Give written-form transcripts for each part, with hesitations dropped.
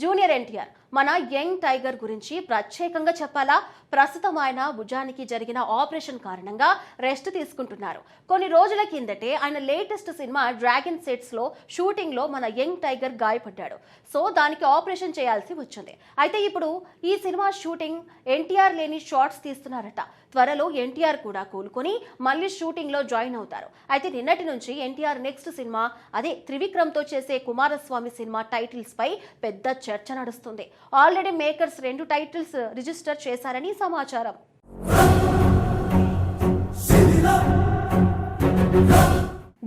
Junior NTR మన young tiger గురించి ప్రత్యేకంగా చెప్పాలా? ప్రస్తుతం ఆయన భుజానికి జరిగిన ఆపరేషన్ కారణంగా రెస్ట్ తీసుకుంటున్నారు. కొన్ని రోజుల కిందటే ఆయన లేటెస్ట్ సినిమా డ్రాగన్ సెట్స్ లో షూటింగ్ లో మన యంగ్ టైగర్ గాయపడ్డాడు. సో దానికి ఆపరేషన్ చేయాల్సి వచ్చింది. అయితే ఇప్పుడు ఈ సినిమా షూటింగ్ ఎన్టీఆర్ లేని షార్ట్స్ తీస్తున్నారట. త్వరలో ఎన్టీఆర్ కూడా కోలుకొని మళ్ళీ షూటింగ్ లో జాయిన్ అవుతారు. అయితే నిన్నటి నుంచి ఎన్టీఆర్ నెక్స్ట్ సినిమా అదే త్రివిక్రమ్ తో చేసే కుమారస్వామి సినిమా టైటిల్స్ పై పెద్ద చర్చ నడుస్తుంది. ఆల్రెడీ మేకర్స్ 2 టైటిల్స్ రిజిస్టర్ చేశారని సమాచారం.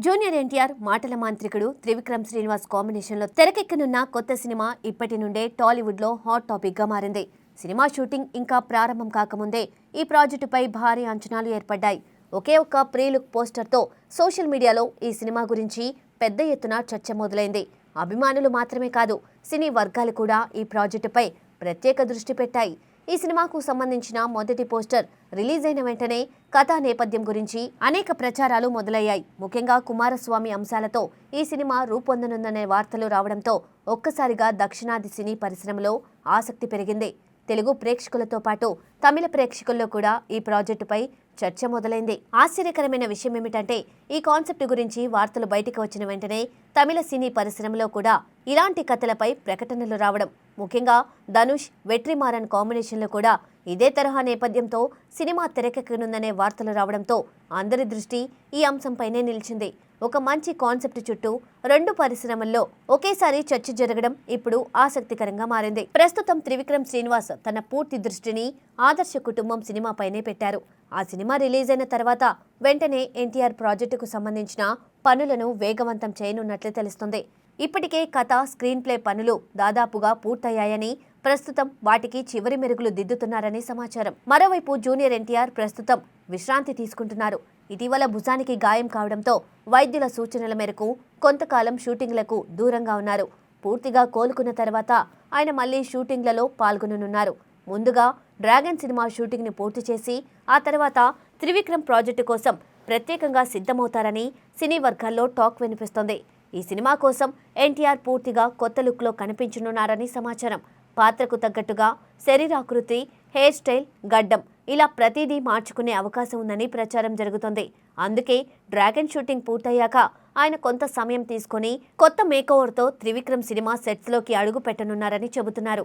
జూనియర్ ఎన్టీఆర్ మాటల మాంత్రికుడు త్రివిక్రమ్ శ్రీనివాస్ కాంబినేషన్లో తెరకెక్కనున్న కొత్త సినిమా ఇప్పటి నుండే టాలీవుడ్లో హాట్ టాపిక్గా మారింది. సినిమా షూటింగ్ ఇంకా ప్రారంభం కాకముందే ఈ ప్రాజెక్టుపై భారీ అంచనాలు ఏర్పడ్డాయి. ఒకే ఒక్క ప్రీ లుక్ పోస్టర్తో సోషల్ మీడియాలో ఈ సినిమా గురించి పెద్ద ఎత్తున చర్చ మొదలైంది. అభిమానులు మాత్రమే కాదు, సినీ వర్గాలు కూడా ఈ ప్రాజెక్టుపై ప్రత్యేక దృష్టి పెట్టాయి. ఈ సినిమాకు సంబంధించిన మొదటి పోస్టర్ రిలీజ్ అయిన వెంటనే కథా నేపథ్యం గురించి అనేక ప్రచారాలు మొదలయ్యాయి. ముఖ్యంగా కుమారస్వామి అంశాలతో ఈ సినిమా రూపొందనుందనే వార్తలు రావడంతో ఒక్కసారిగా దక్షిణాది సినీ పరిశ్రమలో ఆసక్తి పెరిగింది. తెలుగు ప్రేక్షకులతో పాటు తమిళ ప్రేక్షకుల్లో కూడా ఈ ప్రాజెక్టుపై చర్చ మొదలైంది. ఆశ్చర్యకరమైన విషయం ఏమిటంటే ఈ కాన్సెప్ట్ గురించి వార్తలు బయటకు వచ్చిన వెంటనే తమిళ సినీ పరిశ్రమలో కూడా ఇలాంటి కథలపై ప్రకటనలు రావడం, ముఖ్యంగా ధనుష్ వెట్రిమారన్ కాంబినేషన్లో కూడా ఇదే తరహా నేపథ్యంతో సినిమా తెరకెక్కనుందనే వార్తలు రావడంతో అందరి దృష్టి ఈ అంశంపైనే నిలిచింది. ఒక మంచి కాన్సెప్ట్ చుట్టూ 2 పరిశ్రమల్లో ఒకేసారి చర్చ జరగడం ఇప్పుడు ఆసక్తికరంగా మారింది. ప్రస్తుతం త్రివిక్రమ్ శ్రీనివాస్ తన పూర్తి దృష్టిని ఆదర్శ కుటుంబం సినిమాపైనే పెట్టారు. ఆ సినిమా రిలీజ్ అయిన తర్వాత వెంటనే ఎన్టీఆర్ ప్రాజెక్టుకు సంబంధించిన పనులను వేగవంతం చేయనున్నట్లు తెలుస్తుంది. ఇప్పటికే కథ, స్క్రీన్ ప్లే పనులు దాదాపుగా పూర్తయ్యాయని, ప్రస్తుతం వాటికి చివరి మెరుగులు దిద్దుతున్నారని సమాచారం. మరోవైపు జూనియర్ ఎన్టీఆర్ ప్రస్తుతం విశ్రాంతి తీసుకుంటున్నారు. ఇటీవల భుజానికి గాయం కావడంతో వైద్యుల సూచనల మేరకు కొంతకాలం షూటింగ్లకు దూరంగా ఉన్నారు. పూర్తిగా కోలుకున్న తర్వాత ఆయన మళ్లీ షూటింగ్లలో పాల్గొననున్నారు. ముందుగా డ్రాగన్ సినిమా షూటింగ్ని పూర్తి చేసి ఆ తర్వాత త్రివిక్రమ్ ప్రాజెక్టు కోసం ప్రత్యేకంగా సిద్ధమవుతారని సినీ వర్గాల్లో టాక్ వినిపిస్తోంది. ఈ సినిమా కోసం ఎన్టీఆర్ పూర్తిగా కొత్త లుక్లో కనిపించనున్నారని సమాచారం. పాత్రకు తగ్గట్టుగా శరీరాకృతి, హెయిర్ స్టైల్, గడ్డం ఇలా ప్రతిదీ మార్చుకునే అవకాశం ఉందని ప్రచారం జరుగుతోంది. అందుకే డ్రాగన్ షూటింగ్ పూర్తయ్యాక ఆయన కొంత సమయం తీసుకొని కొత్త మేకోవర్తో త్రివిక్రమ్ సినిమా సెట్స్లోకి అడుగు పెట్టనున్నారని చెబుతున్నారు.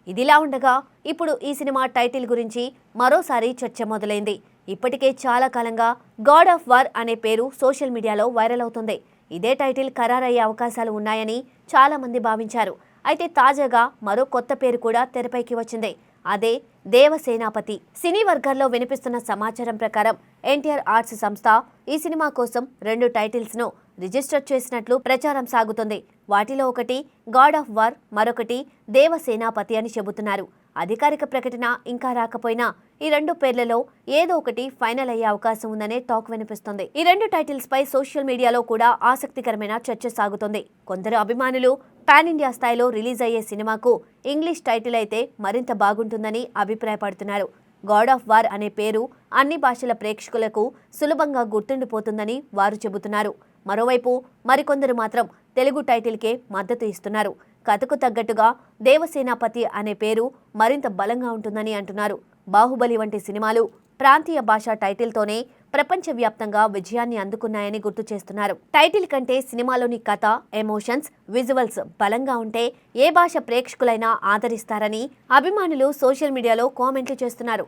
ఇదిలా ఉండగా ఇప్పుడు ఈ సినిమా టైటిల్ గురించి మరోసారి చర్చ మొదలైంది. ఇప్పటికే చాలా కాలంగా గాడ్ ఆఫ్ వార్ అనే పేరు సోషల్ మీడియాలో వైరల్ అవుతుంది. ఇదే టైటిల్ ఖరారయ్యే అవకాశాలు ఉన్నాయని చాలా మంది భావించారు. అయితే తాజాగా మరో కొత్త పేరు కూడా తెరపైకి వచ్చింది. అదే దేవసేనాపతి. సినీ వర్గాల్లో వినిపిస్తున్న సమాచారం ప్రకారం ఎన్టీఆర్ ఆర్ట్స్ సంస్థ ఈ సినిమా కోసం 2 టైటిల్స్ను రిజిస్టర్ చేసినట్లు ప్రచారం సాగుతుంది. వాటిలో ఒకటి గాడ్ ఆఫ్ వార్, మరొకటి దేవసేనాపతి అని చెబుతున్నారు. అధికారిక ప్రకటన ఇంకా రాకపోయినా ఈ 2 పేర్లలో ఏదో ఒకటి ఫైనల్ అయ్యే అవకాశం ఉందనే టాక్ వినిపిస్తుంది. ఈ 2 టైటిల్స్ పై సోషల్ మీడియాలో కూడా ఆసక్తికరమైన చర్చ సాగుతుంది. కొందరు అభిమానులు పాన్ ఇండియా స్థాయిలో రిలీజ్ అయ్యే సినిమాకు ఇంగ్లీష్ టైటిల్ అయితే మరింత బాగుంటుందని అభిప్రాయపడుతున్నారు. గాడ్ ఆఫ్ వార్ అనే పేరు అన్ని భాషల ప్రేక్షకులకు సులభంగా గుర్తుండిపోతుందని వారు చెబుతున్నారు. మరోవైపు మరికొందరు మాత్రం తెలుగు టైటిల్కే మద్దతు ఇస్తున్నారు. కథకు తగ్గట్టుగా దేవసేనాపతి అనే పేరు మరింత బలంగా ఉంటుందని అంటున్నారు. బాహుబలి వంటి సినిమాలు ప్రాంతీయ భాషా టైటిల్తోనే ప్రపంచవ్యాప్తంగా విజయాన్ని అందుకున్నాయని గుర్తు చేస్తున్నారు. టైటిల్ కంటే సినిమాలోని కథ, ఎమోషన్స్, విజువల్స్ బలంగా ఉంటే ఏ భాష ప్రేక్షకులైనా ఆదరిస్తారని అభిమానులు సోషల్ మీడియాలో కామెంట్లు చేస్తున్నారు.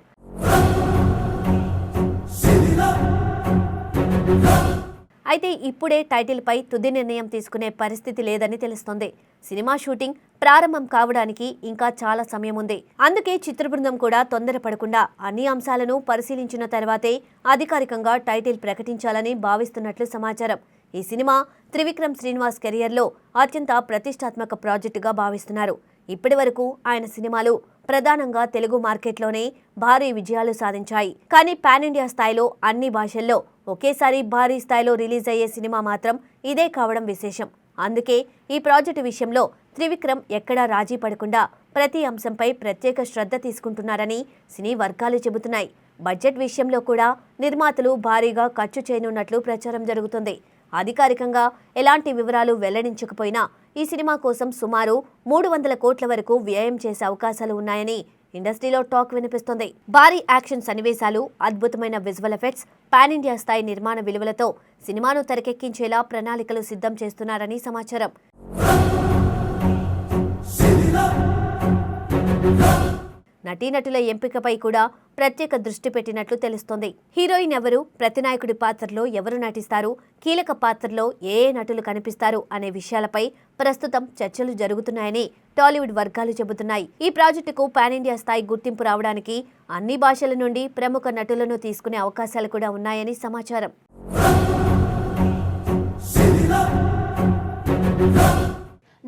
అయితే ఇప్పుడే టైటిల్పై తుది నిర్ణయం తీసుకునే పరిస్థితి లేదని తెలుస్తోంది. సినిమా షూటింగ్ ప్రారంభం కావడానికి ఇంకా చాలా సమయం ఉంది. అందుకే చిత్ర బృందం కూడా తొందరపడకుండా అన్ని అంశాలను పరిశీలించిన తర్వాతే అధికారికంగా టైటిల్ ప్రకటించాలని భావిస్తున్నట్లు సమాచారం. ఈ సినిమా త్రివిక్రమ్ శ్రీనివాస్ కెరియర్లో అత్యంత ప్రతిష్టాత్మక ప్రాజెక్టుగా భావిస్తున్నారు. ఇప్పటి వరకు ఆయన సినిమాలు ప్రధానంగా తెలుగు మార్కెట్లోనే భారీ విజయాలు సాధించాయి. కానీ పాన్ ఇండియా స్థాయిలో అన్ని భాషల్లో ఒకేసారి భారీ స్థాయిలో రిలీజ్ అయ్యే సినిమా మాత్రం ఇదే కావడం విశేషం. అందుకే ఈ ప్రాజెక్టు విషయంలో త్రివిక్రమ్ ఎక్కడా రాజీ పడకుండా ప్రతి అంశంపై ప్రత్యేక శ్రద్ధ తీసుకుంటున్నారని సినీ వర్గాలు చెబుతున్నాయి. బడ్జెట్ విషయంలో కూడా నిర్మాతలు భారీగా ఖర్చు చేయనున్నట్లు ప్రచారం జరుగుతుంది. అధికారికంగా ఎలాంటి వివరాలు వెల్లడించకపోయినా ఈ సినిమా కోసం సుమారు 300 కోట్ల వరకు వ్యయం చేసే అవకాశాలు ఉన్నాయని ఇండస్ట్రీలో టాక్ వినిపిస్తుంది. భారీ యాక్షన్ సన్నివేశాలు, అద్భుతమైన విజువల్ ఎఫెక్ట్స్, పాన్ ఇండియా స్థాయి నిర్మాణ విలువలతో సినిమాను తెరకెక్కించేలా ప్రణాళికలు సిద్ధం చేస్తున్నారని సమాచారం. నటీనటుల ఎంపికపై కూడా ప్రత్యేక దృష్టి పెట్టినట్లు తెలుస్తోంది. హీరోయిన్ ఎవరు, ప్రతినాయకుడి పాత్రలో ఎవరు నటిస్తారు, కీలక పాత్రలో ఏ నటులు కనిపిస్తారు అనే విషయాలపై ప్రస్తుతం చర్చలు జరుగుతున్నాయని టాలీవుడ్ వర్గాలు చెబుతున్నాయి. ఈ ప్రాజెక్టుకు పాన్ ఇండియా స్థాయి గుర్తింపు రావడానికి అన్ని భాషల నుండి ప్రముఖ నటులను తీసుకునే అవకాశాలు కూడా ఉన్నాయని సమాచారం.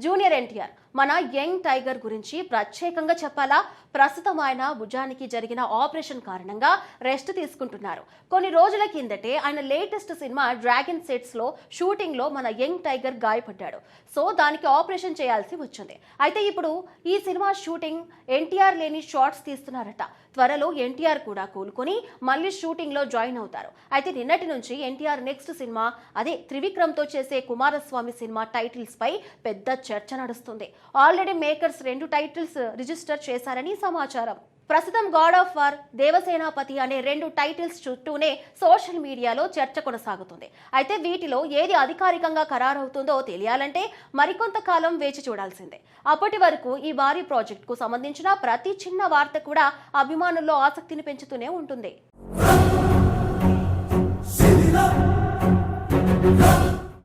జూనియర్ ఎన్టీఆర్ మన యంగ్ టైగర్ గురించి ప్రత్యేకంగా చెప్పాలా? ప్రస్తుతం ఆయన భుజానికి జరిగిన ఆపరేషన్ కారణంగా రెస్ట్ తీసుకుంటున్నారు. కొన్ని రోజుల కిందటే ఆయన లేటెస్ట్ సినిమా డ్రాగన్ సెట్స్ లో షూటింగ్ లో మన యంగ్ టైగర్ గాయపడ్డాడు. సో దానికి ఆపరేషన్ చేయాల్సి వచ్చింది. అయితే ఇప్పుడు ఈ సినిమా షూటింగ్ ఎన్టీఆర్ లేని షార్ట్స్ తీస్తున్నారట. త్వరలో ఎన్టీఆర్ కూడా కోలుకొని మళ్ళీ షూటింగ్ లో జాయిన్ అవుతారు. అయితే నిన్నటి నుంచి ఎన్టీఆర్ నెక్స్ట్ సినిమా అదే త్రివిక్రమ్ తో చేసే కుమారస్వామి సినిమా టైటిల్స్ పై పెద్ద చర్చ నడుస్తుంది. ఆల్రెడీ మేకర్స్ 2 టైటిల్స్ రిజిస్టర్ చేశారని సమాచారం. ప్రస్తుతం గాడ్ ఆఫ్ వార్, దేవసేనాపతి అనే 2 టైటిల్స్ చుట్టూనే సోషల్ మీడియాలో చర్చ కొనసాగుతుంది. అయితే వీటిలో ఏది అధికారికంగా ఖరారవుతుందో తెలియాలంటే మరికొంత కాలం వేచి చూడాల్సిందే. అప్పటి వరకు ఈ భారీ ప్రాజెక్ట్ కు సంబంధించిన ప్రతి చిన్న వార్త కూడా అభిమానుల్లో ఆసక్తిని పెంచుతూనే ఉంటుంది.